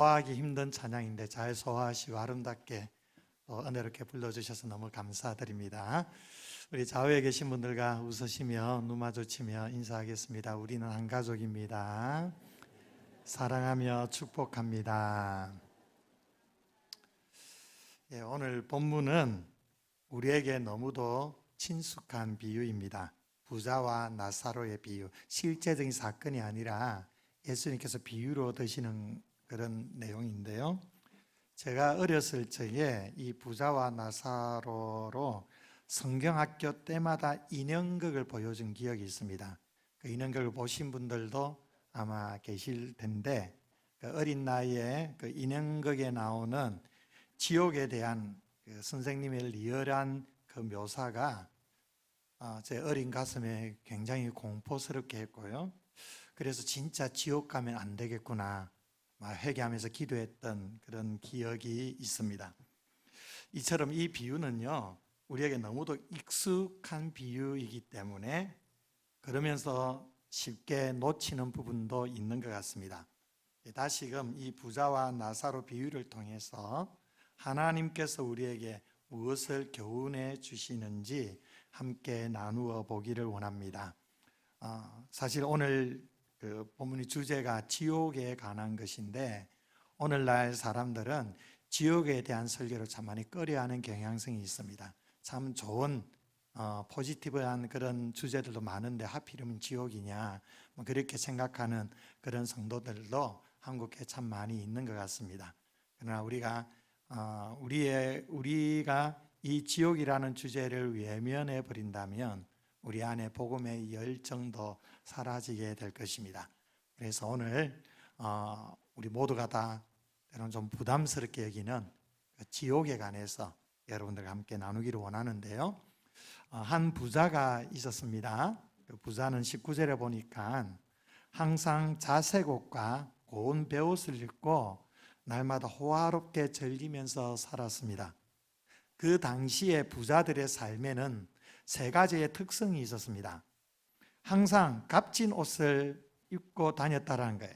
소화하기 힘든 찬양인데 잘 소화하시고 아름답게 또 은혜롭게 불러주셔서 너무 감사드립니다. 우리 좌우에 계신 분들과 웃으시며 눈 마주치며 인사하겠습니다. 우리는 한 가족입니다. 사랑하며 축복합니다. 오늘 본문은 우리에게 너무도 친숙한 비유입니다. 부자와 나사로의 비유. 실제적인 사건이 아니라 예수님께서 비유로 드시는 그런 내용인데요. 제가 어렸을 적에 이 부자와 나사로로 성경학교 때마다 인형극을 보여준 기억이 있습니다. 그 인형극을 보신 분들도 아마 계실 텐데, 그 어린 나이에 그 인형극에 나오는 지옥에 대한 그 선생님의 리얼한 그 묘사가 제 어린 가슴에 굉장히 공포스럽게 했고요. 그래서 진짜 지옥 가면 안 되겠구나 회개하면서 기도했던 그런 기억이 있습니다. 이처럼 이 비유는요, 우리에게 너무도 익숙한 비유이기 때문에 그러면서 쉽게 놓치는 부분도 있는 것 같습니다. 다시금 이 부자와 나사로 비유를 통해서 하나님께서 우리에게 무엇을 교훈해 주시는지 함께 나누어 보기를 원합니다. 사실 오늘 그 본문의 주제가 지옥에 관한 것인데, 오늘날 사람들은 지옥에 대한 설교를 참 많이 꺼려하는 경향성이 있습니다. 참 좋은 포지티브한 그런 주제들도 많은데 하필이면 지옥이냐 그렇게 생각하는 그런 성도들도 한국에 참 많이 있는 것 같습니다. 그러나 우리가 이 지옥이라는 주제를 외면해 버린다면 우리 안에 복음의 열정도 사라지게 될 것입니다. 그래서 오늘 우리 모두가 다 때로는 좀 부담스럽게 여기는 지옥에 관해서 여러분들과 함께 나누기를 원하는데요. 한 부자가 있었습니다. 그 부자는 19절에 보니까 항상 자색 옷과 고운 베옷을 입고 날마다 호화롭게 즐기면서 살았습니다. 그 당시에 부자들의 삶에는 세 가지의 특성이 있었습니다. 항상 값진 옷을 입고 다녔다는 거예요.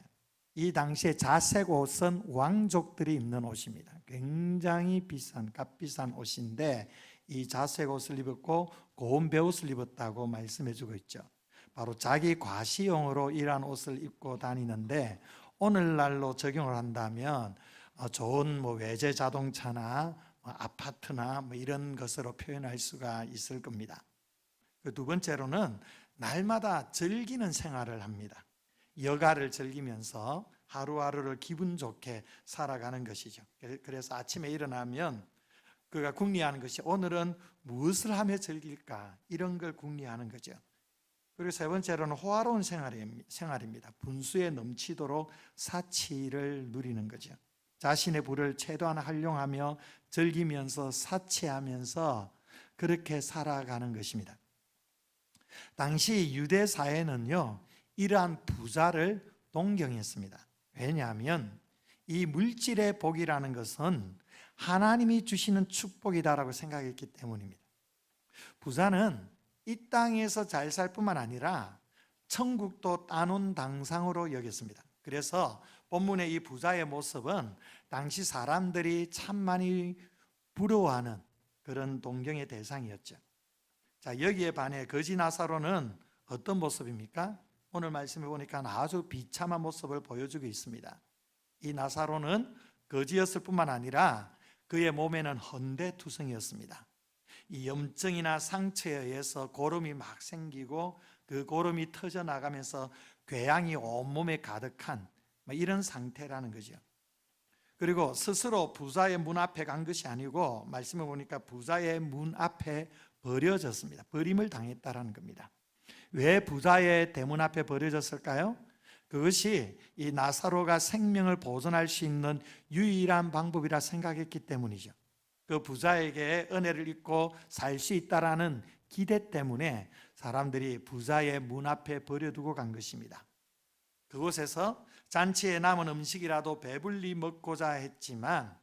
이 당시에 자색 옷은 왕족들이 입는 옷입니다. 굉장히 비싼 값비싼 옷인데 이 자색 옷을 입었고 고운 베옷을 입었다고 말씀해주고 있죠. 바로 자기 과시용으로 이러한 옷을 입고 다니는데, 오늘날로 적용을 한다면 좋은 외제 자동차나 아파트나 이런 것으로 표현할 수가 있을 겁니다. 그 두 번째로는 날마다 즐기는 생활을 합니다. 여가를 즐기면서 하루하루를 기분 좋게 살아가는 것이죠. 그래서 아침에 일어나면 그가 궁리하는 것이 오늘은 무엇을 하며 즐길까, 이런 걸 궁리하는 거죠. 그리고 세 번째로는 호화로운 생활입니다. 분수에 넘치도록 사치를 누리는 거죠. 자신의 부를 최대한 활용하며 즐기면서 사치하면서 그렇게 살아가는 것입니다. 당시 유대 사회는요, 이러한 부자를 동경했습니다. 왜냐하면 이 물질의 복이라는 것은 하나님이 주시는 축복이다라고 생각했기 때문입니다. 부자는 이 땅에서 잘 살 뿐만 아니라 천국도 따놓은 당상으로 여겼습니다. 그래서 본문의 이 부자의 모습은 당시 사람들이 참 많이 부러워하는 그런 동경의 대상이었죠. 자, 여기에 반해 거지 나사로는 어떤 모습입니까? 오늘 말씀해 보니까 아주 비참한 모습을 보여주고 있습니다. 이 나사로는 거지였을 뿐만 아니라 그의 몸에는 헌대투성이었습니다. 이 염증이나 상처에 의해서 고름이 막 생기고 그 고름이 터져 나가면서 궤양이 온몸에 가득한 이런 상태라는 거죠. 그리고 스스로 부자의 문 앞에 간 것이 아니고 말씀해 보니까 부자의 문 앞에 버려졌습니다. 버림을 당했다라는 겁니다. 왜 부자의 대문 앞에 버려졌을까요? 그것이 이 나사로가 생명을 보존할 수 있는 유일한 방법이라 생각했기 때문이죠. 그 부자에게 은혜를 입고 살 수 있다라는 기대 때문에 사람들이 부자의 문 앞에 버려두고 간 것입니다. 그곳에서 잔치에 남은 음식이라도 배불리 먹고자 했지만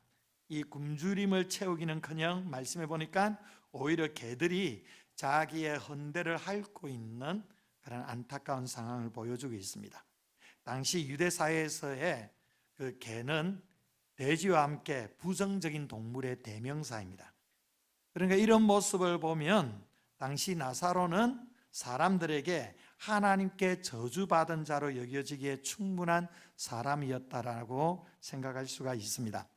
이 굶주림을 채우기는커녕 말씀해 보니까 오히려 개들이 자기의 헌대를 핥고 있는 그런 안타까운 상황을 보여주고 있습니다. 당시 유대 사회에서의 그 개는 돼지와 함께 부정적인 동물의 대명사입니다. 그러니까 이런 모습을 보면 당시 나사로는 사람들에게 하나님께 저주받은 자로 여겨지기에 충분한 사람이었다라고 생각할 수가 있습니다.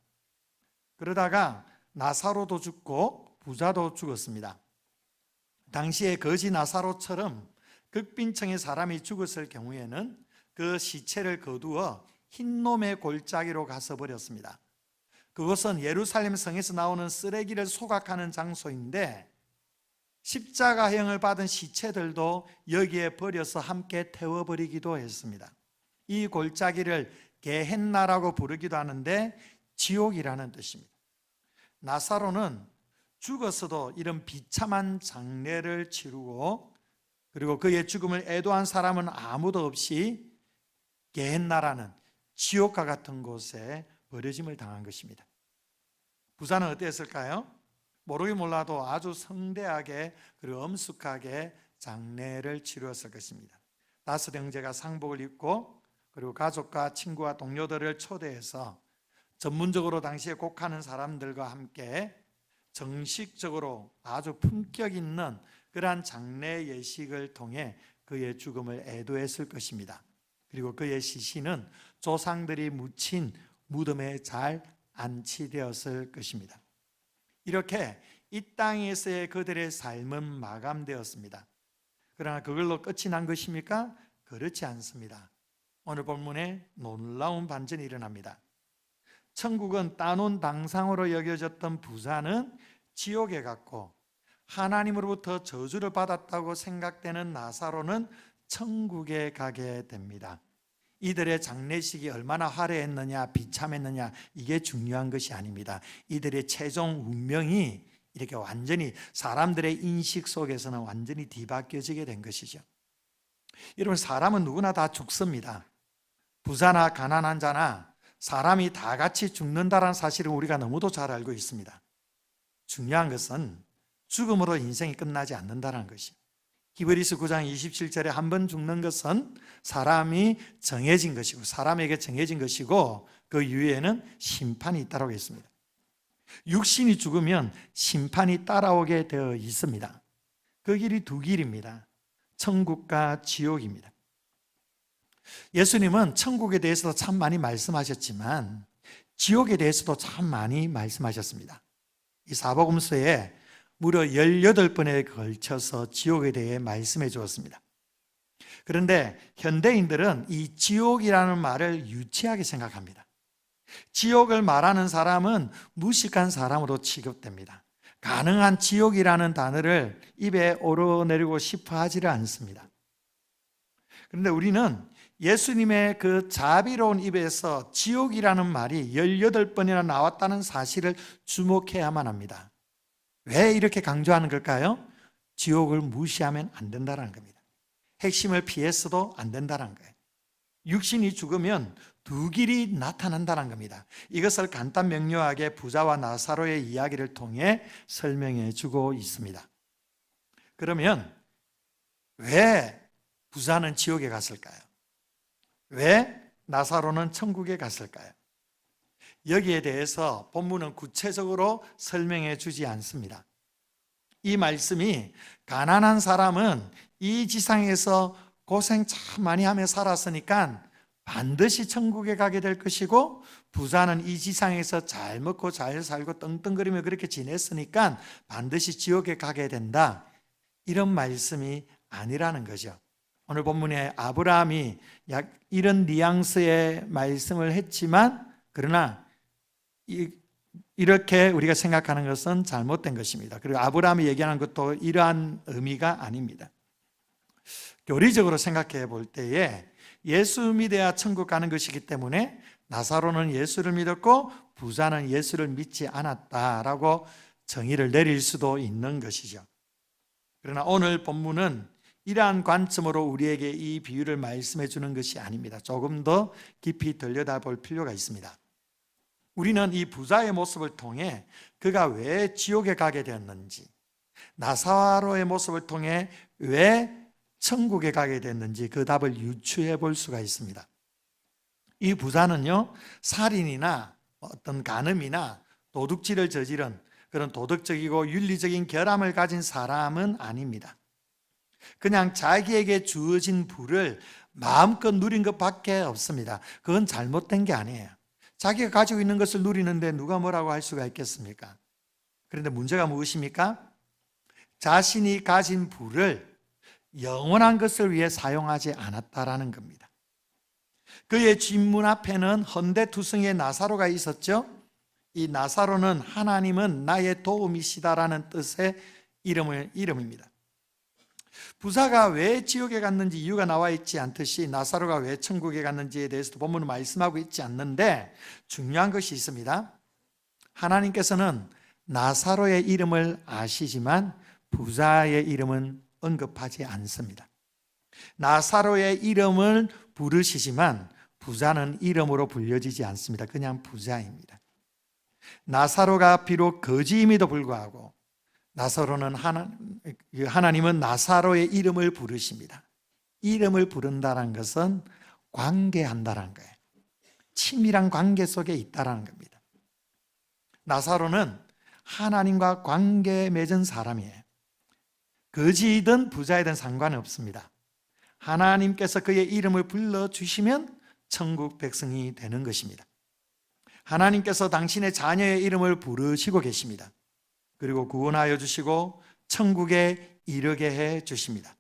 그러다가 나사로도 죽고 부자도 죽었습니다. 당시에 거지 나사로처럼 극빈층의 사람이 죽었을 경우에는 그 시체를 거두어 흰놈의 골짜기로 가서 버렸습니다. 그것은 예루살렘 성에서 나오는 쓰레기를 소각하는 장소인데 십자가형을 받은 시체들도 여기에 버려서 함께 태워버리기도 했습니다. 이 골짜기를 게헨나라고 부르기도 하는데 지옥이라는 뜻입니다. 나사로는 죽었어도 이런 비참한 장례를 치르고 그리고 그의 죽음을 애도한 사람은 아무도 없이 게헨나라는 지옥과 같은 곳에 버려짐을 당한 것입니다. 부자는 어땠을까요? 모르긴 몰라도 아주 성대하게 그리고 엄숙하게 장례를 치루었을 것입니다. 5 형제가 상복을 입고 그리고 가족과 친구와 동료들을 초대해서 전문적으로 당시에 곡하는 사람들과 함께 정식적으로 아주 품격 있는 그러한 장례 예식을 통해 그의 죽음을 애도했을 것입니다. 그리고 그의 시신은 조상들이 묻힌 무덤에 잘 안치되었을 것입니다. 이렇게 이 땅에서의 그들의 삶은 마감되었습니다. 그러나 그걸로 끝이 난 것입니까? 그렇지 않습니다. 오늘 본문에 놀라운 반전이 일어납니다. 천국은 따놓은 당상으로 여겨졌던 부자는 지옥에 갔고 하나님으로부터 저주를 받았다고 생각되는 나사로는 천국에 가게 됩니다. 이들의 장례식이 얼마나 화려했느냐 비참했느냐 이게 중요한 것이 아닙니다. 이들의 최종 운명이 이렇게 완전히 사람들의 인식 속에서는 완전히 뒤바뀌어지게 된 것이죠. 여러분, 사람은 누구나 다 죽습니다. 부자나 가난한 자나 사람이 다 같이 죽는다는 사실을 우리가 너무도 잘 알고 있습니다. 중요한 것은 죽음으로 인생이 끝나지 않는다는 것이에요. 히브리서 9장 27절에 한 번 죽는 것은 사람이 정해진 것이고 사람에게 정해진 것이고 그 이후에는 심판이 있다고 했습니다. 육신이 죽으면 심판이 따라오게 되어 있습니다. 그 길이 두 길입니다. 천국과 지옥입니다. 예수님은 천국에 대해서도 참 많이 말씀하셨지만 지옥에 대해서도 참 많이 말씀하셨습니다. 이 사복음서에 무려 18번에 걸쳐서 지옥에 대해 말씀해 주었습니다. 그런데 현대인들은 이 지옥이라는 말을 유치하게 생각합니다. 지옥을 말하는 사람은 무식한 사람으로 취급됩니다. 가능한 지옥이라는 단어를 입에 오르내리고 싶어 하지를 않습니다. 그런데 우리는 예수님의 그 자비로운 입에서 지옥이라는 말이 18번이나 나왔다는 사실을 주목해야만 합니다. 왜 이렇게 강조하는 걸까요? 지옥을 무시하면 안 된다는 겁니다. 핵심을 피했어도 안 된다는 거예요. 육신이 죽으면 두 길이 나타난다는 겁니다. 이것을 간단 명료하게 부자와 나사로의 이야기를 통해 설명해 주고 있습니다. 그러면 왜 부자는 지옥에 갔을까요? 왜 나사로는 천국에 갔을까요? 여기에 대해서 본문은 구체적으로 설명해 주지 않습니다. 이 말씀이 가난한 사람은 이 지상에서 고생 참 많이 하며 살았으니까 반드시 천국에 가게 될 것이고 부자는 이 지상에서 잘 먹고 잘 살고 떵떵거리며 그렇게 지냈으니까 반드시 지옥에 가게 된다, 이런 말씀이 아니라는 거죠. 오늘 본문에 아브라함이 약 이런 뉘앙스의 말씀을 했지만 그러나 이렇게 우리가 생각하는 것은 잘못된 것입니다. 그리고 아브라함이 얘기하는 것도 이러한 의미가 아닙니다. 교리적으로 생각해 볼 때에 예수 믿어야 천국 가는 것이기 때문에 나사로는 예수를 믿었고 부자는 예수를 믿지 않았다라고 정의를 내릴 수도 있는 것이죠. 그러나 오늘 본문은 이러한 관점으로 우리에게 이 비유를 말씀해 주는 것이 아닙니다. 조금 더 깊이 들여다볼 필요가 있습니다. 우리는 이 부자의 모습을 통해 그가 왜 지옥에 가게 되었는지, 나사로의 모습을 통해 왜 천국에 가게 됐는지 그 답을 유추해 볼 수가 있습니다. 이 부자는요, 살인이나 어떤 간음이나 도둑질을 저지른 그런 도덕적이고 윤리적인 결함을 가진 사람은 아닙니다. 그냥 자기에게 주어진 부를 마음껏 누린 것밖에 없습니다. 그건 잘못된 게 아니에요. 자기가 가지고 있는 것을 누리는데 누가 뭐라고 할 수가 있겠습니까? 그런데 문제가 무엇입니까? 자신이 가진 부를 영원한 것을 위해 사용하지 않았다라는 겁니다. 그의 집 문 앞에는 헌데투성이의 나사로가 있었죠. 이 나사로는 하나님은 나의 도움이시다라는 뜻의 이름입니다. 부자가 왜 지옥에 갔는지 이유가 나와 있지 않듯이 나사로가 왜 천국에 갔는지에 대해서도 본문은 말씀하고 있지 않는데 중요한 것이 있습니다. 하나님께서는 나사로의 이름을 아시지만 부자의 이름은 언급하지 않습니다. 나사로의 이름을 부르시지만 부자는 이름으로 불려지지 않습니다. 그냥 부자입니다. 나사로가 비록 거지임에도 불구하고 나사로는 하나님은 나사로의 이름을 부르십니다. 이름을 부른다는 것은 관계한다는 거예요. 친밀한 관계 속에 있다는 겁니다. 나사로는 하나님과 관계 맺은 사람이에요. 거지이든 부자이든 상관이 없습니다. 하나님께서 그의 이름을 불러주시면 천국 백성이 되는 것입니다. 하나님께서 당신의 자녀의 이름을 부르시고 계십니다. 그리고 구원하여 주시고 천국에 이르게 해 주십니다.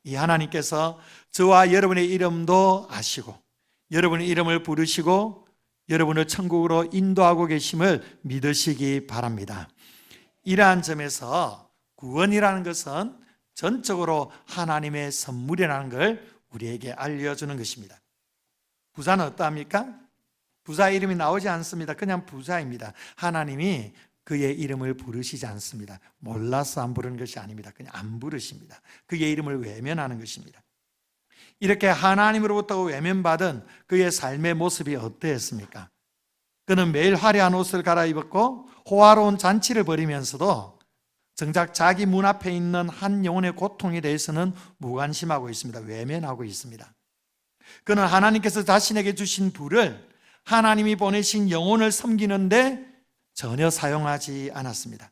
이 하나님께서 저와 여러분의 이름도 아시고 여러분의 이름을 부르시고 여러분을 천국으로 인도하고 계심을 믿으시기 바랍니다. 이러한 점에서 구원이라는 것은 전적으로 하나님의 선물이라는 걸 우리에게 알려주는 것입니다. 부자는 어떠합니까? 부자 이름이 나오지 않습니다. 그냥 부자입니다. 하나님이 그의 이름을 부르시지 않습니다. 몰라서 안 부르는 것이 아닙니다. 그냥 안 부르십니다. 그의 이름을 외면하는 것입니다. 이렇게 하나님으로부터 외면받은 그의 삶의 모습이 어떠했습니까? 그는 매일 화려한 옷을 갈아입었고 호화로운 잔치를 벌이면서도 정작 자기 문 앞에 있는 한 영혼의 고통에 대해서는 무관심하고 있습니다. 외면하고 있습니다. 그는 하나님께서 자신에게 주신 부를 하나님이 보내신 영혼을 섬기는데 전혀 사용하지 않았습니다.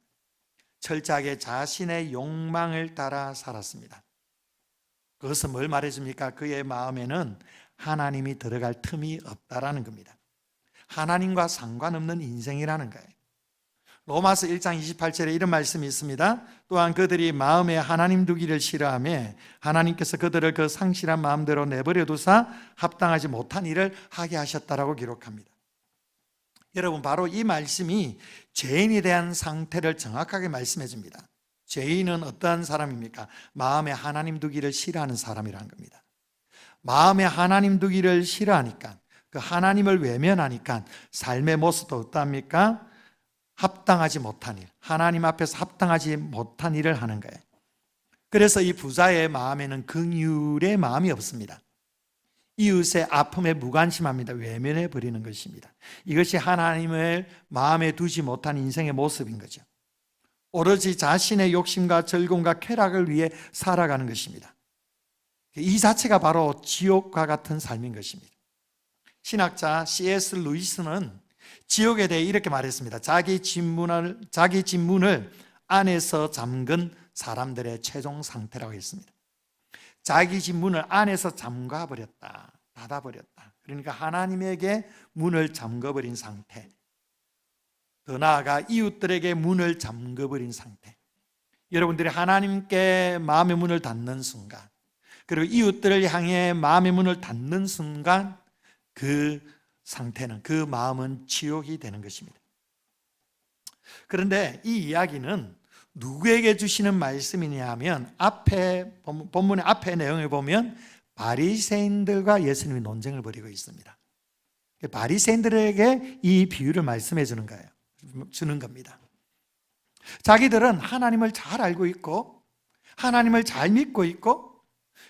철저하게 자신의 욕망을 따라 살았습니다. 그것은 뭘 말해줍니까? 그의 마음에는 하나님이 들어갈 틈이 없다라는 겁니다. 하나님과 상관없는 인생이라는 거예요. 로마서 1장 28절에 이런 말씀이 있습니다. 또한 그들이 마음에 하나님 두기를 싫어하며 하나님께서 그들을 그 상실한 마음대로 내버려 두사 합당하지 못한 일을 하게 하셨다라고 기록합니다. 여러분, 바로 이 말씀이 죄인에 대한 상태를 정확하게 말씀해 줍니다. 죄인은 어떠한 사람입니까? 마음에 하나님 두기를 싫어하는 사람이라는 겁니다. 마음에 하나님 두기를 싫어하니까, 그 하나님을 외면하니까 삶의 모습도 어떠합니까? 합당하지 못한 일, 하나님 앞에서 합당하지 못한 일을 하는 거예요. 그래서 이 부자의 마음에는 긍휼의 마음이 없습니다. 이웃의 아픔에 무관심합니다. 외면해 버리는 것입니다. 이것이 하나님을 마음에 두지 못한 인생의 모습인 거죠. 오로지 자신의 욕심과 즐거움과 쾌락을 위해 살아가는 것입니다. 이 자체가 바로 지옥과 같은 삶인 것입니다. 신학자 C.S. 루이스는 지옥에 대해 이렇게 말했습니다. 자기 집문을 안에서 잠근 사람들의 최종 상태라고 했습니다. 자기 집 문을 안에서 잠가버렸다, 닫아버렸다. 그러니까 하나님에게 문을 잠가버린 상태, 더 나아가 이웃들에게 문을 잠가버린 상태. 여러분들이 하나님께 마음의 문을 닫는 순간, 그리고 이웃들을 향해 마음의 문을 닫는 순간 그 상태는, 그 마음은 지옥이 되는 것입니다. 그런데 이 이야기는 누구에게 주시는 말씀이냐 하면 본문의 앞에 내용을 보면 바리새인들과 예수님이 논쟁을 벌이고 있습니다. 바리새인들에게 이 비유를 말씀해 주는 겁니다. 자기들은 하나님을 잘 알고 있고 하나님을 잘 믿고 있고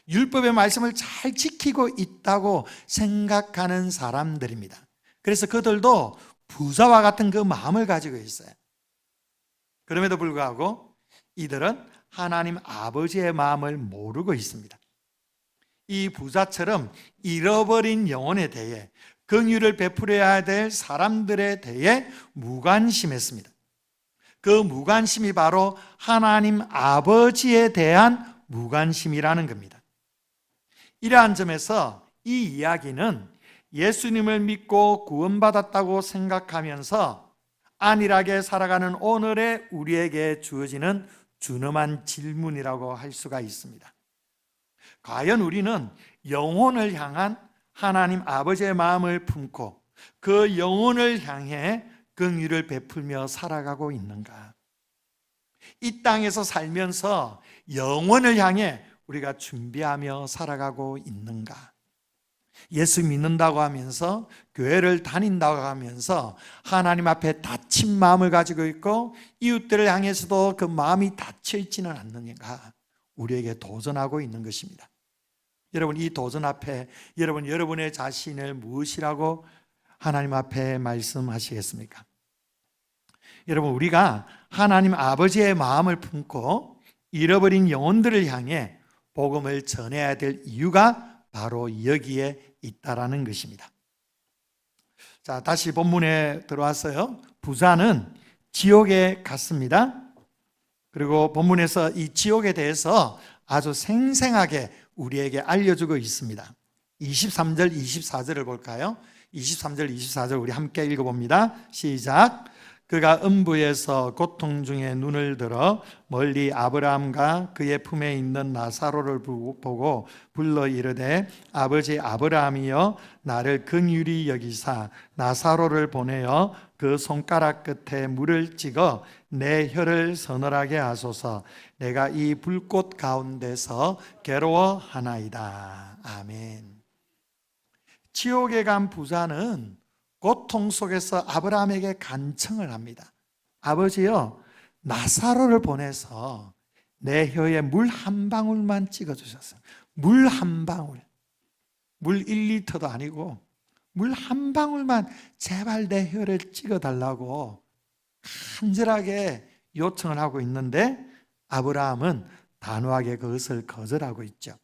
율법의 말씀을 잘 지키고 있다고 생각하는 사람들입니다. 그래서 그들도 부자와 같은 그 마음을 가지고 있어요. 그럼에도 불구하고 이들은 하나님 아버지의 마음을 모르고 있습니다. 이 부자처럼 잃어버린 영혼에 대해 긍휼을 베풀어야 될 사람들에 대해 무관심했습니다. 그 무관심이 바로 하나님 아버지에 대한 무관심이라는 겁니다. 이러한 점에서 이 이야기는 예수님을 믿고 구원받았다고 생각하면서 안일하게 살아가는 오늘의 우리에게 주어지는 준엄한 질문이라고 할 수가 있습니다. 과연 우리는 영혼을 향한 하나님 아버지의 마음을 품고 그 영혼을 향해 긍휼을 베풀며 살아가고 있는가? 이 땅에서 살면서 영혼을 향해 우리가 준비하며 살아가고 있는가? 예수 믿는다고 하면서 교회를 다닌다고 하면서 하나님 앞에 닫힌 마음을 가지고 있고 이웃들을 향해서도 그 마음이 닫혀 있지는 않는가? 우리에게 도전하고 있는 것입니다. 여러분, 이 도전 앞에 여러분의 자신을 무엇이라고 하나님 앞에 말씀하시겠습니까? 여러분, 우리가 하나님 아버지의 마음을 품고 잃어버린 영혼들을 향해 복음을 전해야 될 이유가 바로 여기에 있다라는 것입니다. 자, 다시 본문에 들어왔어요. 부자는 지옥에 갔습니다. 그리고 본문에서 이 지옥에 대해서 아주 생생하게 우리에게 알려주고 있습니다. 23절, 24절을 볼까요? 23절, 24절 우리 함께 읽어봅니다. 시작. 그가 음부에서 고통 중에 눈을 들어 멀리 아브라함과 그의 품에 있는 나사로를 보고 불러 이르되 아버지 아브라함이여 나를 긍휼히 여기사 나사로를 보내어 그 손가락 끝에 물을 찍어 내 혀를 서늘하게 하소서. 내가 이 불꽃 가운데서 괴로워하나이다. 아멘. 지옥에 간 부자는 고통 속에서 아브라함에게 간청을 합니다. 아버지요, 나사로를 보내서 내 혀에 물 한 방울만 찍어주셨어요. 물 한 방울. 물 1리터도 아니고 물 한 방울만 제발 내 혀를 찍어달라고 간절하게 요청을 하고 있는데 아브라함은 단호하게 그것을 거절하고 있죠.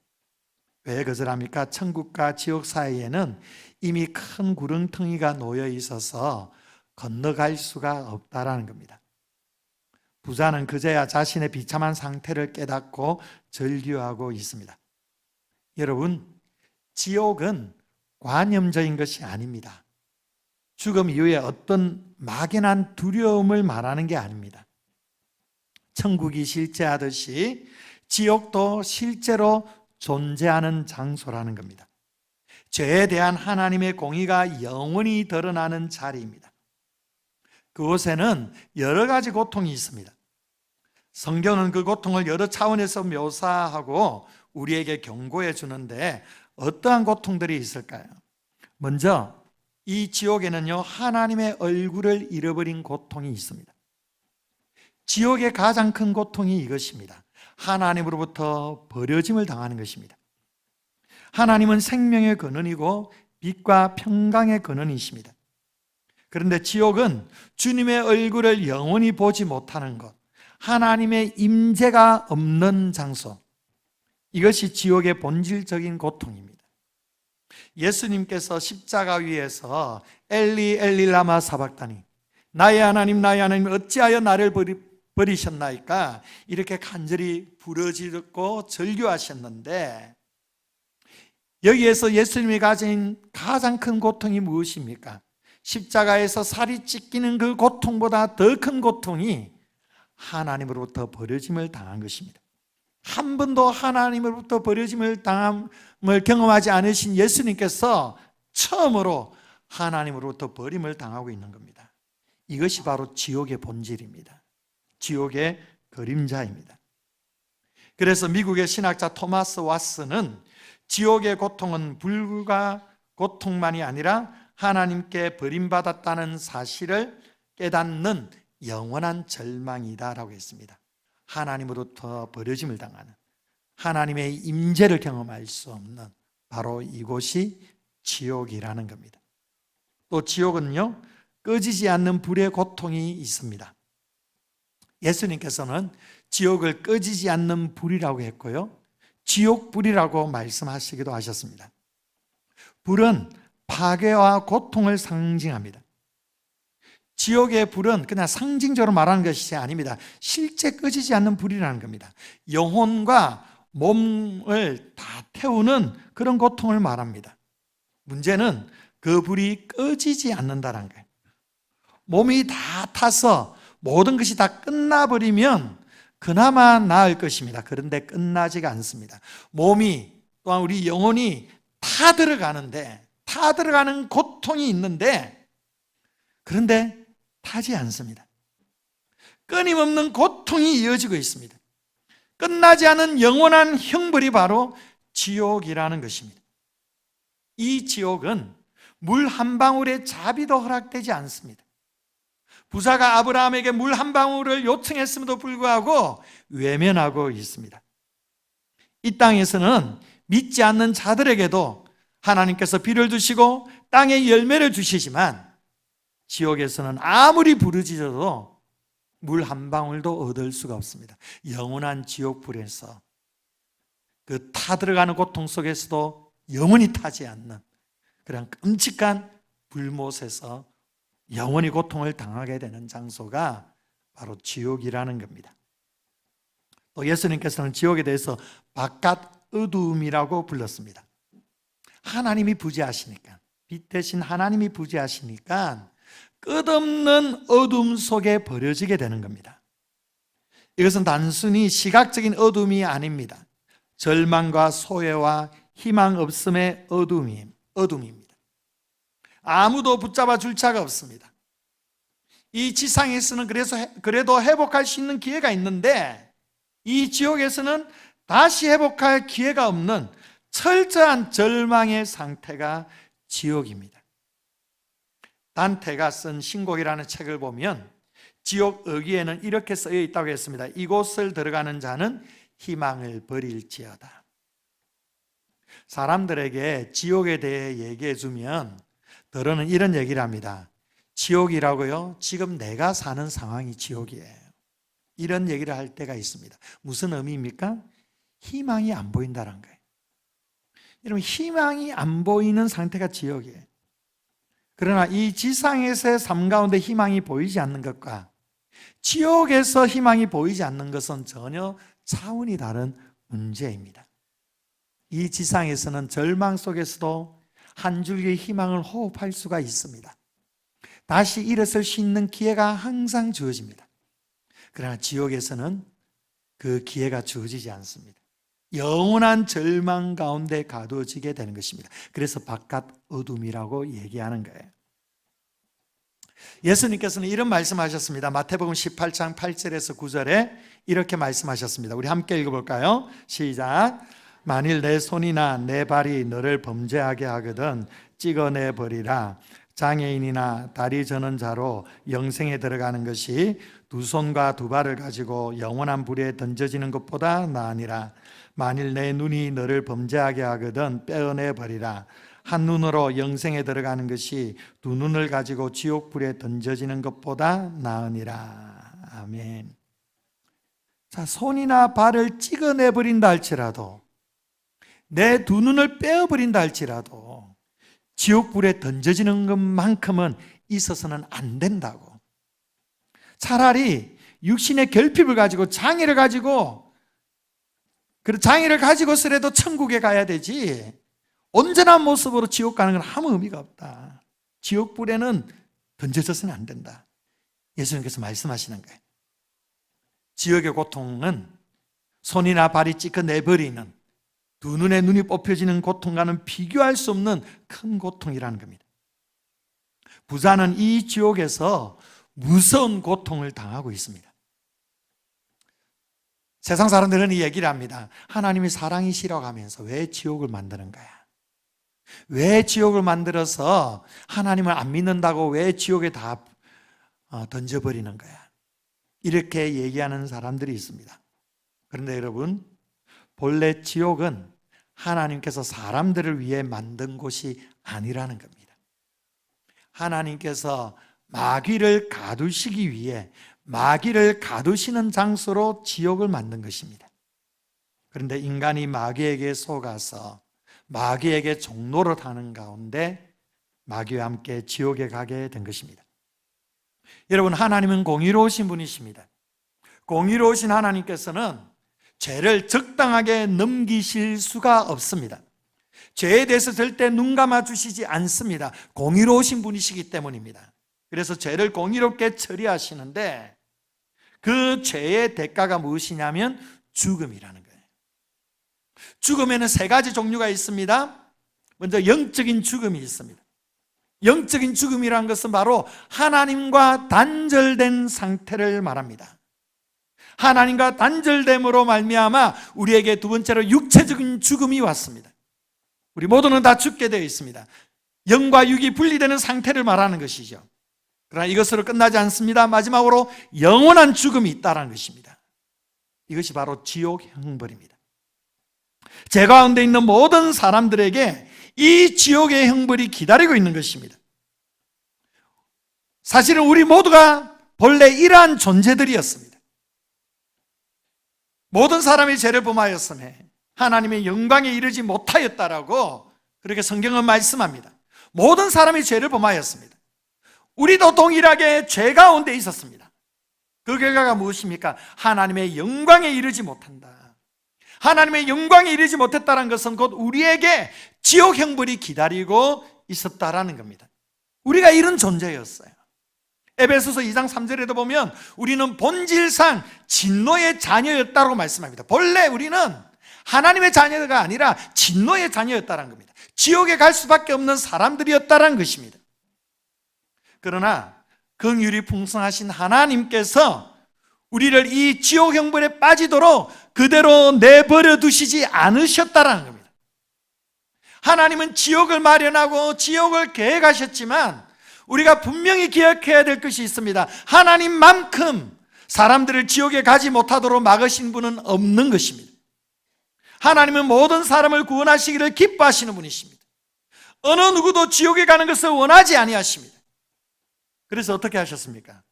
왜 거절합니까? 천국과 지옥 사이에는 이미 큰 구렁텅이가 놓여 있어서 건너갈 수가 없다라는 겁니다. 부자는 그제야 자신의 비참한 상태를 깨닫고 절규하고 있습니다. 여러분, 지옥은 관념적인 것이 아닙니다. 죽음 이후에 어떤 막연한 두려움을 말하는 게 아닙니다. 천국이 실제하듯이 지옥도 실제로 존재하는 장소라는 겁니다. 죄에 대한 하나님의 공의가 영원히 드러나는 자리입니다. 그곳에는 여러 가지 고통이 있습니다. 성경은 그 고통을 여러 차원에서 묘사하고 우리에게 경고해 주는데 어떠한 고통들이 있을까요? 먼저 이 지옥에는요, 하나님의 얼굴을 잃어버린 고통이 있습니다. 지옥의 가장 큰 고통이 이것입니다. 하나님으로부터 버려짐을 당하는 것입니다. 하나님은 생명의 근원이고 빛과 평강의 근원이십니다. 그런데 지옥은 주님의 얼굴을 영원히 보지 못하는 것, 하나님의 임재가 없는 장소, 이것이 지옥의 본질적인 고통입니다. 예수님께서 십자가 위에서 엘리 엘리 라마 사박다니, 나의 하나님 어찌하여 나를 버리셨나이까, 이렇게 간절히 부르짖고 절규하셨는데 여기에서 예수님이 가진 가장 큰 고통이 무엇입니까? 십자가에서 살이 찢기는 그 고통보다 더 큰 고통이 하나님으로부터 버려짐을 당한 것입니다. 한 번도 하나님으로부터 버려짐을 당함을 경험하지 않으신 예수님께서 처음으로 하나님으로부터 버림을 당하고 있는 겁니다. 이것이 바로 지옥의 본질입니다. 지옥의 그림자입니다. 그래서 미국의 신학자 토마스 왓슨은 지옥의 고통은 불과 고통만이 아니라 하나님께 버림받았다는 사실을 깨닫는 영원한 절망이다라고 했습니다. 하나님으로부터 버려짐을 당하는, 하나님의 임재를 경험할 수 없는 바로 이곳이 지옥이라는 겁니다. 또 지옥은요, 꺼지지 않는 불의 고통이 있습니다. 예수님께서는 지옥을 꺼지지 않는 불이라고 했고요, 지옥불이라고 말씀하시기도 하셨습니다. 불은 파괴와 고통을 상징합니다. 지옥의 불은 그냥 상징적으로 말하는 것이 아닙니다. 실제 꺼지지 않는 불이라는 겁니다. 영혼과 몸을 다 태우는 그런 고통을 말합니다. 문제는 그 불이 꺼지지 않는다는 거예요. 몸이 다 타서 모든 것이 다 끝나버리면 그나마 나을 것입니다. 그런데 끝나지가 않습니다. 몸이 또한 우리 영혼이 타 들어가는 고통이 있는데, 그런데 타지 않습니다. 끊임없는 고통이 이어지고 있습니다. 끝나지 않은 영원한 형벌이 바로 지옥이라는 것입니다. 이 지옥은 물 한 방울의 자비도 허락되지 않습니다. 부자가 아브라함에게 물 한 방울을 요청했음에도 불구하고 외면하고 있습니다. 이 땅에서는 믿지 않는 자들에게도 하나님께서 비를 주시고 땅에 열매를 주시지만, 지옥에서는 아무리 부르짖어도 물 한 방울도 얻을 수가 없습니다. 영원한 지옥불에서 그 타들어가는 고통 속에서도 영원히 타지 않는 그런 끔찍한 불못에서 영원히 고통을 당하게 되는 장소가 바로 지옥이라는 겁니다. 또 예수님께서는 지옥에 대해서 바깥 어두움이라고 불렀습니다. 하나님이 부재하시니까, 빛 대신 하나님이 부재하시니까 끝없는 어둠 속에 버려지게 되는 겁니다. 이것은 단순히 시각적인 어둠이 아닙니다. 절망과 소외와 희망 없음의 어둠입니다. 아무도 붙잡아 줄 자가 없습니다. 이 지상에서는 그래도 회복할 수 있는 기회가 있는데, 이 지옥에서는 다시 회복할 기회가 없는 철저한 절망의 상태가 지옥입니다. 단테가 쓴 신곡이라는 책을 보면 지옥 어귀에는 이렇게 쓰여 있다고 했습니다. 이곳을 들어가는 자는 희망을 버릴지어다. 사람들에게 지옥에 대해 얘기해 주면 더러는 이런 얘기를 합니다. 지옥이라고요? 지금 내가 사는 상황이 지옥이에요. 이런 얘기를 할 때가 있습니다. 무슨 의미입니까? 희망이 안 보인다는 거예요. 여러분, 희망이 안 보이는 상태가 지옥이에요. 그러나 이 지상에서의 삶 가운데 희망이 보이지 않는 것과 지옥에서 희망이 보이지 않는 것은 전혀 차원이 다른 문제입니다. 이 지상에서는 절망 속에서도 한 줄기의 희망을 호흡할 수가 있습니다. 다시 일어설 수 있는 기회가 항상 주어집니다. 그러나 지옥에서는 그 기회가 주어지지 않습니다. 영원한 절망 가운데 가두어지게 되는 것입니다. 그래서 바깥 어둠이라고 얘기하는 거예요. 예수님께서는 이런 말씀하셨습니다. 마태복음 18장 8절에서 9절에 이렇게 말씀하셨습니다. 우리 함께 읽어볼까요? 시작. 만일 내 손이나 내 발이 너를 범죄하게 하거든 찍어내 버리라. 장애인이나 다리 저는 자로 영생에 들어가는 것이 두 손과 두 발을 가지고 영원한 불에 던져지는 것보다 나으니라. 만일 내 눈이 너를 범죄하게 하거든 빼어내 버리라. 한 눈으로 영생에 들어가는 것이 두 눈을 가지고 지옥불에 던져지는 것보다 나으니라. 아멘. 자, 손이나 발을 찍어내 버린다 할지라도, 내 두 눈을 빼어 버린다 할지라도 지옥불에 던져지는 것만큼은 있어서는 안 된다고. 차라리 육신의 결핍을 가지고 장애를 가지고서라도 천국에 가야 되지, 온전한 모습으로 지옥 가는 건 아무 의미가 없다. 지옥불에는 던져져서는 안 된다. 예수님께서 말씀하시는 거예요. 지옥의 고통은 손이나 발이 찍어내버리는, 두 눈에 눈이 뽑혀지는 고통과는 비교할 수 없는 큰 고통이라는 겁니다. 부자는 이 지옥에서 무서운 고통을 당하고 있습니다. 세상 사람들은 이 얘기를 합니다. 하나님이 사랑이시라고 하면서 왜 지옥을 만드는 거야? 왜 지옥을 만들어서 하나님을 안 믿는다고 왜 지옥에 다 던져버리는 거야? 이렇게 얘기하는 사람들이 있습니다. 그런데 여러분, 본래 지옥은 하나님께서 사람들을 위해 만든 곳이 아니라는 겁니다. 하나님께서 마귀를 가두시기 위해 마귀를 가두시는 장소로 지옥을 만든 것입니다. 그런데 인간이 마귀에게 속아서 마귀에게 종노릇하는 가운데 마귀와 함께 지옥에 가게 된 것입니다. 여러분, 하나님은 공의로우신 분이십니다. 공의로우신 하나님께서는 죄를 적당하게 넘기실 수가 없습니다. 죄에 대해서 절대 눈 감아 주시지 않습니다. 공의로우신 분이시기 때문입니다. 그래서 죄를 공의롭게 처리하시는데 그 죄의 대가가 무엇이냐면 죽음이라는 거예요. 죽음에는 세 가지 종류가 있습니다. 먼저 영적인 죽음이 있습니다. 영적인 죽음이라는 것은 바로 하나님과 단절된 상태를 말합니다. 하나님과 단절됨으로 말미암아 우리에게 두 번째로 육체적인 죽음이 왔습니다. 우리 모두는 다 죽게 되어 있습니다. 영과 육이 분리되는 상태를 말하는 것이죠. 그러나 이것으로 끝나지 않습니다. 마지막으로 영원한 죽음이 있다는 것입니다. 이것이 바로 지옥 형벌입니다. 죄 가운데 있는 모든 사람들에게 이 지옥의 형벌이 기다리고 있는 것입니다. 사실은 우리 모두가 본래 이러한 존재들이었습니다. 모든 사람이 죄를 범하였음에 하나님의 영광에 이르지 못하였다라고 그렇게 성경은 말씀합니다. 모든 사람이 죄를 범하였습니다. 우리도 동일하게 죄 가운데 있었습니다. 그 결과가 무엇입니까? 하나님의 영광에 이르지 못한다. 하나님의 영광에 이르지 못했다는 것은 곧 우리에게 지옥 형벌이 기다리고 있었다라는 겁니다. 우리가 이런 존재였어요. 에베소서 2장 3절에도 보면 우리는 본질상 진노의 자녀였다고 말씀합니다. 본래 우리는 하나님의 자녀가 아니라 진노의 자녀였다는 겁니다. 지옥에 갈 수밖에 없는 사람들이었다는 것입니다. 그러나 긍휼이 풍성하신 하나님께서 우리를 이 지옥 형벌에 빠지도록 그대로 내버려 두시지 않으셨다는 겁니다. 하나님은 지옥을 마련하고 지옥을 계획하셨지만 우리가 분명히 기억해야 될 것이 있습니다. 하나님만큼 사람들을 지옥에 가지 못하도록 막으신 분은 없는 것입니다. 하나님은 모든 사람을 구원하시기를 기뻐하시는 분이십니다. 어느 누구도 지옥에 가는 것을 원하지 아니하십니다. 그래서 어떻게 하셨습니까?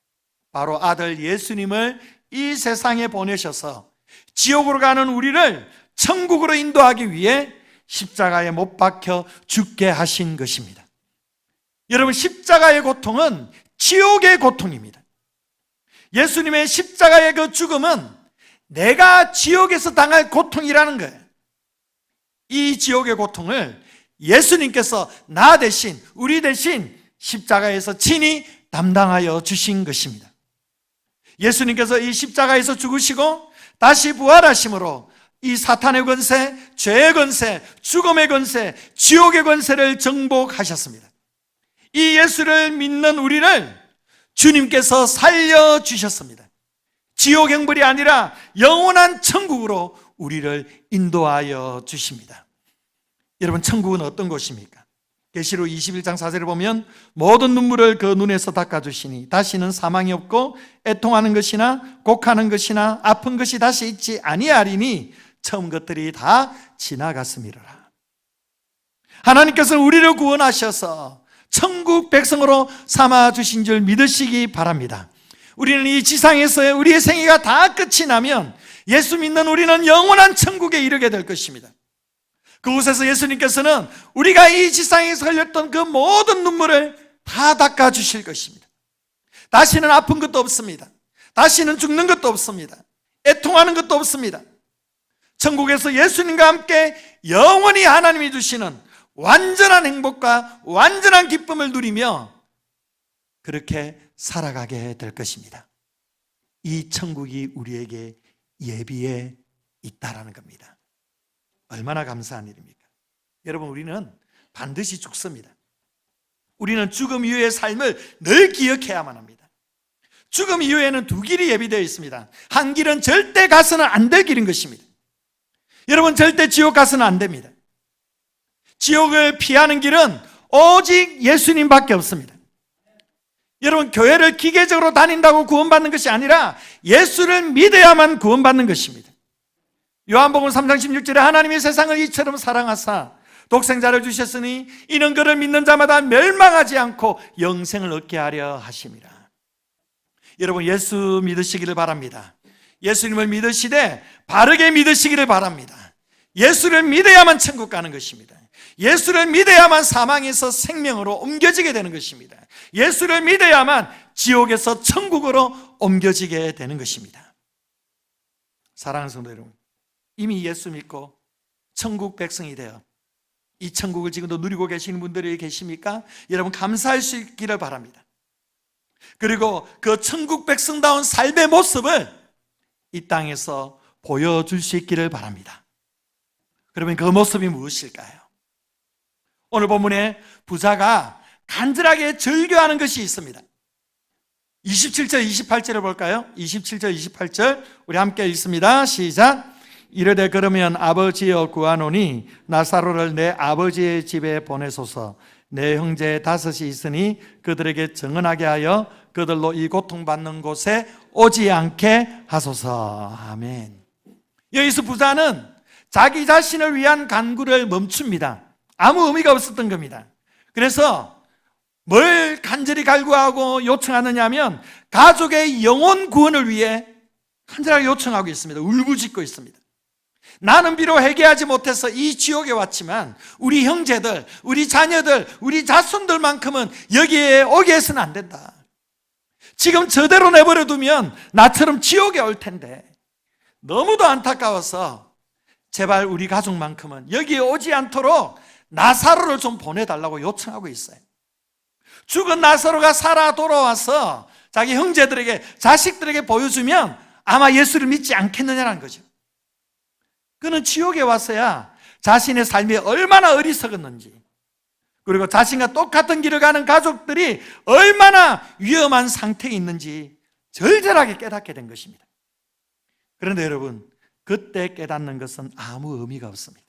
바로 아들 예수님을 이 세상에 보내셔서 지옥으로 가는 우리를 천국으로 인도하기 위해 십자가에 못 박혀 죽게 하신 것입니다. 여러분, 십자가의 고통은 지옥의 고통입니다. 예수님의 십자가의 그 죽음은 내가 지옥에서 당할 고통이라는 거예요. 이 지옥의 고통을 예수님께서 나 대신, 우리 대신 십자가에서 친히 담당하여 주신 것입니다. 예수님께서 이 십자가에서 죽으시고 다시 부활하심으로 이 사탄의 권세, 죄의 권세, 죽음의 권세, 지옥의 권세를 정복하셨습니다. 이 예수를 믿는 우리를 주님께서 살려주셨습니다. 지옥 형벌이 아니라 영원한 천국으로 우리를 인도하여 주십니다. 여러분, 천국은 어떤 곳입니까? 계시록 21장 4절을 보면 모든 눈물을 그 눈에서 닦아주시니 다시는 사망이 없고 애통하는 것이나 곡하는 것이나 아픈 것이 다시 있지 아니하리니 처음 것들이 다 지나갔음이로라. 하나님께서는 우리를 구원하셔서 천국 백성으로 삼아주신 줄 믿으시기 바랍니다. 우리는 이 지상에서의 우리의 생애가 다 끝이 나면 예수 믿는 우리는 영원한 천국에 이르게 될 것입니다. 그곳에서 예수님께서는 우리가 이 지상에서 흘렸던 그 모든 눈물을 다 닦아주실 것입니다. 다시는 아픈 것도 없습니다. 다시는 죽는 것도 없습니다. 애통하는 것도 없습니다. 천국에서 예수님과 함께 영원히 하나님이 주시는 완전한 행복과 완전한 기쁨을 누리며 그렇게 살아가게 될 것입니다. 이 천국이 우리에게 예비해 있다라는 겁니다. 얼마나 감사한 일입니까? 여러분, 우리는 반드시 죽습니다. 우리는 죽음 이후의 삶을 늘 기억해야만 합니다. 죽음 이후에는 두 길이 예비되어 있습니다. 한 길은 절대 가서는 안 될 길인 것입니다. 여러분, 절대 지옥 가서는 안 됩니다. 지옥을 피하는 길은 오직 예수님밖에 없습니다. 여러분, 교회를 기계적으로 다닌다고 구원받는 것이 아니라 예수를 믿어야만 구원받는 것입니다. 요한복음 3장 16절에 하나님이 세상을 이처럼 사랑하사 독생자를 주셨으니 이는 그를 믿는 자마다 멸망하지 않고 영생을 얻게 하려 하심이라. 여러분, 예수 믿으시기를 바랍니다. 예수님을 믿으시되 바르게 믿으시기를 바랍니다. 예수를 믿어야만 천국 가는 것입니다. 예수를 믿어야만 사망에서 생명으로 옮겨지게 되는 것입니다. 예수를 믿어야만 지옥에서 천국으로 옮겨지게 되는 것입니다. 사랑하는 성도 여러분, 이미 예수 믿고 천국 백성이 되어 이 천국을 지금도 누리고 계시는 분들이 계십니까? 여러분 감사할 수 있기를 바랍니다. 그리고 그 천국 백성다운 삶의 모습을 이 땅에서 보여줄 수 있기를 바랍니다. 그러면 그 모습이 무엇일까요? 오늘 본문에 부자가 간절하게 절규하는 것이 있습니다. 27절, 28절을 볼까요? 27절, 28절 우리 함께 읽습니다. 시작. 이르되 그러면 아버지여 구하노니 나사로를 내 아버지의 집에 보내소서. 내 형제 5이 있으니 그들에게 정언하게 하여 그들로 이 고통받는 곳에 오지 않게 하소서. 아멘. 여기서 부자는 자기 자신을 위한 간구를 멈춥니다. 아무 의미가 없었던 겁니다. 그래서 뭘 간절히 간구하고 요청하느냐 하면 가족의 영혼 구원을 위해 간절하게 요청하고 있습니다. 울부짖고 있습니다. 나는 비록 회개하지 못해서 이 지옥에 왔지만 우리 형제들, 우리 자녀들, 우리 자손들만큼은 여기에 오게 해서는 안 된다. 지금 저대로 내버려 두면 나처럼 지옥에 올 텐데 너무도 안타까워서 제발 우리 가족만큼은 여기에 오지 않도록 나사로를 좀 보내달라고 요청하고 있어요. 죽은 나사로가 살아 돌아와서 자기 형제들에게, 자식들에게 보여주면 아마 예수를 믿지 않겠느냐는 거죠. 그는 지옥에 왔어야 자신의 삶이 얼마나 어리석었는지, 그리고 자신과 똑같은 길을 가는 가족들이 얼마나 위험한 상태에 있는지 절절하게 깨닫게 된 것입니다. 그런데 여러분, 그때 깨닫는 것은 아무 의미가 없습니다.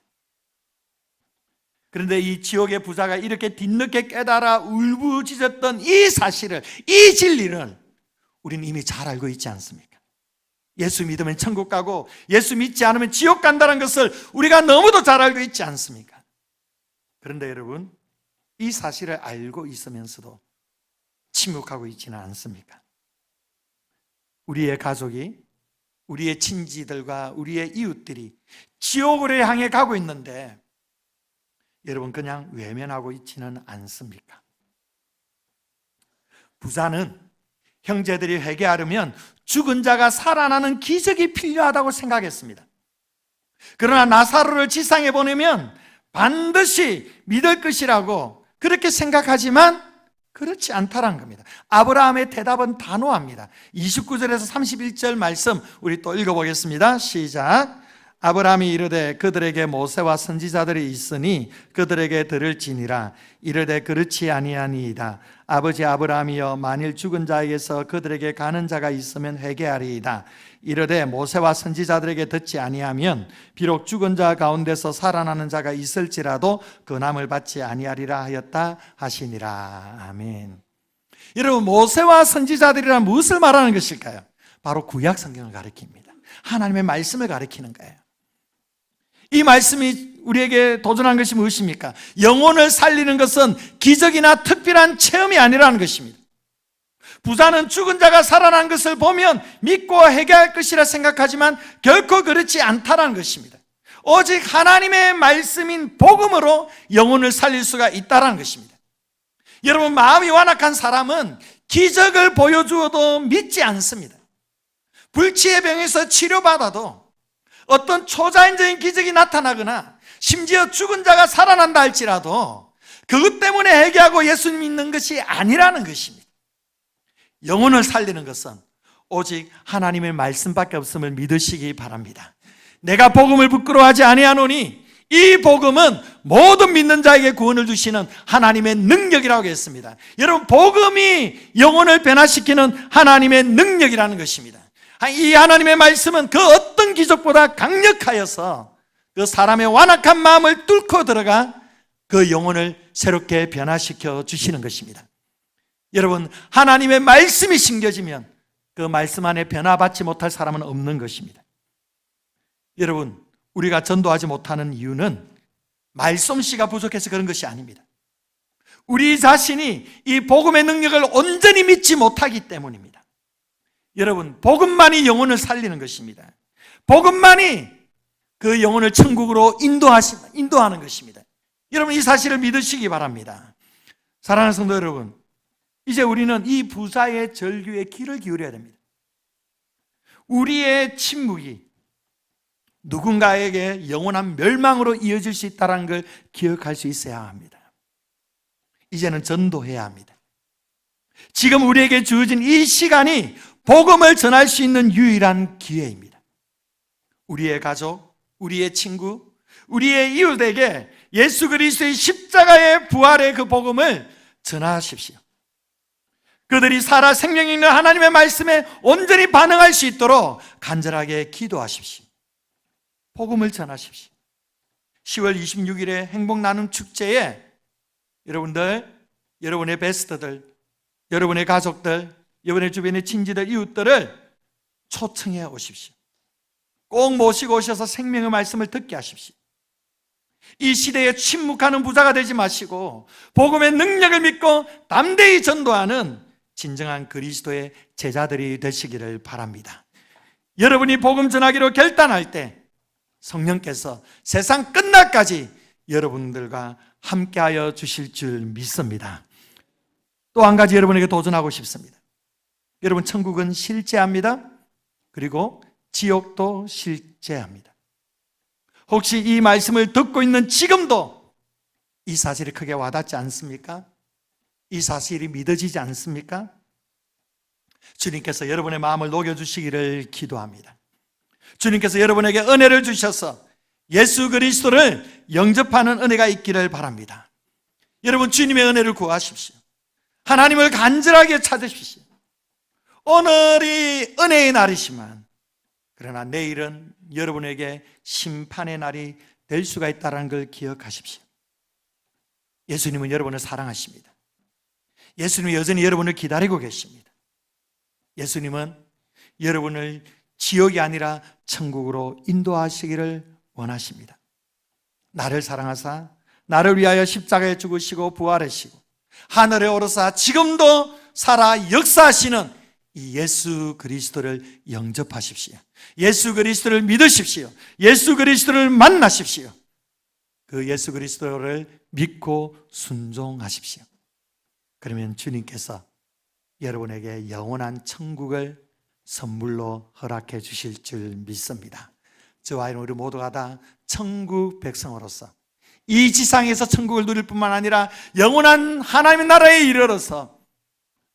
그런데 이 지옥의 부자가 이렇게 뒤늦게 깨달아 울부짖었던 이 사실을, 이 진리를 우리는 이미 잘 알고 있지 않습니까? 예수 믿으면 천국 가고 예수 믿지 않으면 지옥 간다는 것을 우리가 너무도 잘 알고 있지 않습니까? 그런데 여러분, 이 사실을 알고 있으면서도 침묵하고 있지는 않습니까? 우리의 가족이, 우리의 친지들과 우리의 이웃들이 지옥으로 향해 가고 있는데 여러분 그냥 외면하고 있지는 않습니까? 부자는 형제들이 회개하려면 죽은 자가 살아나는 기적이 필요하다고 생각했습니다. 그러나 나사로를 지상에 보내면 반드시 믿을 것이라고 그렇게 생각하지만 그렇지 않다는 겁니다. 아브라함의 대답은 단호합니다. 29절에서 31절 말씀 우리 또 읽어보겠습니다. 시작. 아브라함이 이르되 그들에게 모세와 선지자들이 있으니 그들에게 들을지니라. 이르되 그렇지 아니하니이다. 아버지 아브라함이여, 만일 죽은 자에게서 그들에게 가는 자가 있으면 회개하리이다. 이르되 모세와 선지자들에게 듣지 아니하면 비록 죽은 자 가운데서 살아나는 자가 있을지라도 근함을 받지 아니하리라 하였다 하시니라. 아멘. 여러분, 모세와 선지자들이란 무엇을 말하는 것일까요? 바로 구약 성경을 가리킵니다. 하나님의 말씀을 가리키는 거예요. 이 말씀이 우리에게 도전한 것이 무엇입니까? 영혼을 살리는 것은 기적이나 특별한 체험이 아니라는 것입니다. 부자는 죽은 자가 살아난 것을 보면 믿고 회개할 것이라 생각하지만 결코 그렇지 않다는 것입니다. 오직 하나님의 말씀인 복음으로 영혼을 살릴 수가 있다는 것입니다. 여러분, 마음이 완악한 사람은 기적을 보여주어도 믿지 않습니다. 불치의 병에서 치료받아도 어떤 초자연적인 기적이 나타나거나 심지어 죽은 자가 살아난다 할지라도 그것 때문에 회개하고 예수 믿는 것이 아니라는 것입니다. 영혼을 살리는 것은 오직 하나님의 말씀밖에 없음을 믿으시기 바랍니다. 내가 복음을 부끄러워하지 아니하노니 이 복음은 모든 믿는 자에게 구원을 주시는 하나님의 능력이라고 했습니다. 여러분, 복음이 영혼을 변화시키는 하나님의 능력이라는 것입니다. 이 하나님의 말씀은 그 어떤 기적보다 강력하여서 그 사람의 완악한 마음을 뚫고 들어가 그 영혼을 새롭게 변화시켜 주시는 것입니다. 여러분, 하나님의 말씀이 심겨지면 그 말씀 안에 변화받지 못할 사람은 없는 것입니다. 여러분, 우리가 전도하지 못하는 이유는 말솜씨가 부족해서 그런 것이 아닙니다. 우리 자신이 이 복음의 능력을 온전히 믿지 못하기 때문입니다. 여러분, 복음만이 영혼을 살리는 것입니다. 복음만이 그 영혼을 천국으로 인도하는 것입니다. 여러분, 이 사실을 믿으시기 바랍니다. 사랑하는 성도 여러분, 이제 우리는 이 부자의 절규에 귀를 기울여야 됩니다. 우리의 침묵이 누군가에게 영원한 멸망으로 이어질 수 있다는 걸 기억할 수 있어야 합니다. 이제는 전도해야 합니다. 지금 우리에게 주어진 이 시간이 복음을 전할 수 있는 유일한 기회입니다. 우리의 가족, 우리의 친구, 우리의 이웃에게 예수 그리스도의 십자가의 부활의 그 복음을 전하십시오. 그들이 살아 생명 있는 하나님의 말씀에 온전히 반응할 수 있도록 간절하게 기도하십시오. 복음을 전하십시오. 10월 26일에 행복 나눔 축제에 여러분들, 여러분의 베스트들, 여러분의 가족들, 여러분의 주변의 친지들, 이웃들을 초청해 오십시오. 꼭 모시고 오셔서 생명의 말씀을 듣게 하십시오. 이 시대에 침묵하는 부자가 되지 마시고 복음의 능력을 믿고 담대히 전도하는 진정한 그리스도의 제자들이 되시기를 바랍니다. 여러분이 복음 전하기로 결단할 때 성령께서 세상 끝날까지 여러분들과 함께하여 주실 줄 믿습니다. 또 한 가지 여러분에게 도전하고 싶습니다. 여러분, 천국은 실제합니다. 그리고 지옥도 실제합니다. 혹시 이 말씀을 듣고 있는 지금도 이 사실이 크게 와닿지 않습니까? 이 사실이 믿어지지 않습니까? 주님께서 여러분의 마음을 녹여주시기를 기도합니다. 주님께서 여러분에게 은혜를 주셔서 예수 그리스도를 영접하는 은혜가 있기를 바랍니다. 여러분, 주님의 은혜를 구하십시오. 하나님을 간절하게 찾으십시오. 오늘이 은혜의 날이지만 그러나 내일은 여러분에게 심판의 날이 될 수가 있다는 걸 기억하십시오. 예수님은 여러분을 사랑하십니다. 예수님은 여전히 여러분을 기다리고 계십니다. 예수님은 여러분을 지옥이 아니라 천국으로 인도하시기를 원하십니다. 나를 사랑하사 나를 위하여 십자가에 죽으시고 부활하시고 하늘에 오르사 지금도 살아 역사하시는 이 예수 그리스도를 영접하십시오. 예수 그리스도를 믿으십시오. 예수 그리스도를 만나십시오. 그 예수 그리스도를 믿고 순종하십시오. 그러면 주님께서 여러분에게 영원한 천국을 선물로 허락해 주실 줄 믿습니다. 저와 우리 모두가 다 천국 백성으로서 이 지상에서 천국을 누릴 뿐만 아니라 영원한 하나님의 나라에 이르러서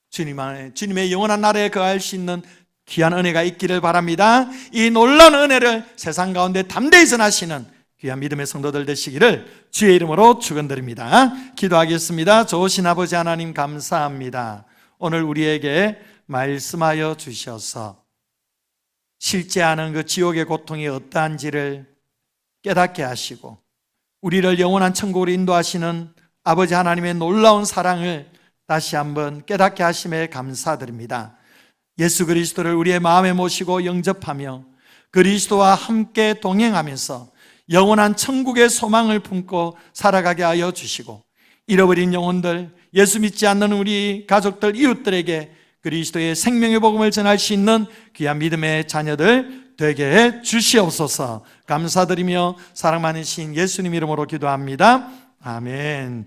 주님의 영원한 나라에 거할 수 있는 귀한 은혜가 있기를 바랍니다. 이 놀라운 은혜를 세상 가운데 담대히 전하시는 귀한 믿음의 성도들 되시기를 주의 이름으로 축원드립니다. 기도하겠습니다. 좋으신 아버지 하나님, 감사합니다. 오늘 우리에게 말씀하여 주셔서 실제하는 그 지옥의 고통이 어떠한지를 깨닫게 하시고 우리를 영원한 천국으로 인도하시는 아버지 하나님의 놀라운 사랑을 다시 한번 깨닫게 하심에 감사드립니다. 예수 그리스도를 우리의 마음에 모시고 영접하며 그리스도와 함께 동행하면서 영원한 천국의 소망을 품고 살아가게 하여 주시고 잃어버린 영혼들, 예수 믿지 않는 우리 가족들, 이웃들에게 그리스도의 생명의 복음을 전할 수 있는 귀한 믿음의 자녀들 되게 해 주시옵소서. 감사드리며 사랑 많으신 예수님 이름으로 기도합니다. 아멘.